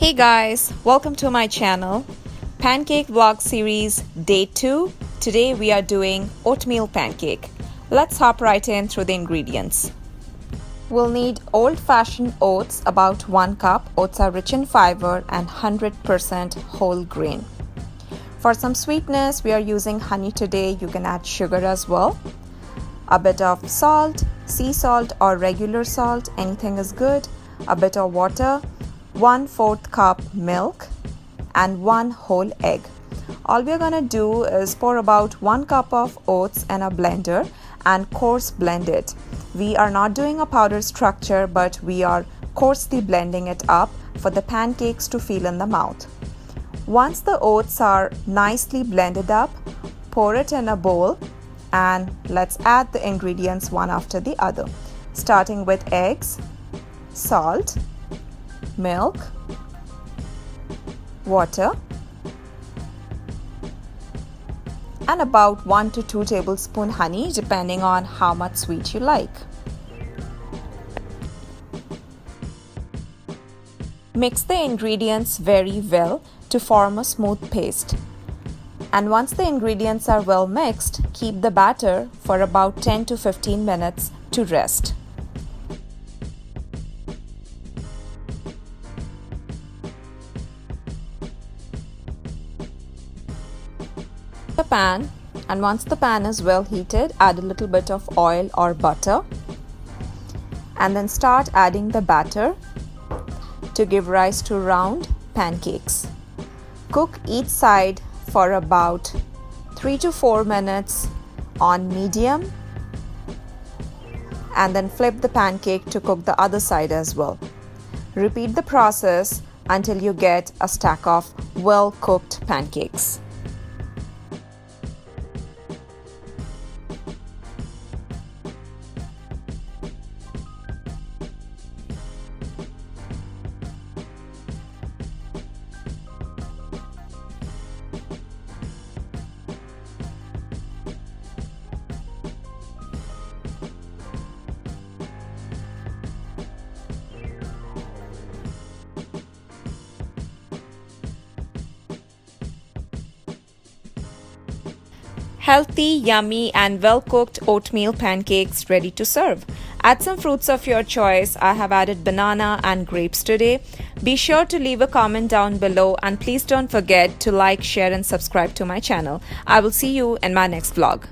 Hey guys, welcome to my channel, Pancake Vlog Series Day 2. Today we are doing oatmeal pancake. Let's hop right in through the ingredients. We'll need old-fashioned oats, about 1 cup. Oats are rich in fiber and 100% whole grain. For some sweetness, we are using honey today. You can add sugar as well. A bit of salt, sea salt or regular salt, anything is good. A bit of water. 1/4 cup milk and 1 whole egg. All we are going to do is pour about 1 cup of oats in a blender and coarse blend it. We are not doing a powder structure, but we are coarsely blending it up for the pancakes to feel in the mouth. Once the oats are nicely blended up, pour it in a bowl and let's add the ingredients one after the other, starting with eggs, salt, milk, water, and about 1 to 2 tablespoons honey, depending on how much sweet you like. Mix the ingredients very well to form a smooth paste. And once the ingredients are well mixed, keep the batter for about 10 to 15 minutes to rest. The pan, and once the pan is well heated, add a little bit of oil or butter and then start adding the batter to give rise to round pancakes. Cook each side for about 3 to 4 minutes on medium and then flip the pancake to cook the other side as well. Repeat the process until you get a stack of well cooked pancakes. Healthy, yummy and well-cooked oatmeal pancakes ready to serve. Add some fruits of your choice. I have added banana and grapes today. Be sure to leave a comment down below and please don't forget to like, share and subscribe to my channel. I will see you in my next vlog.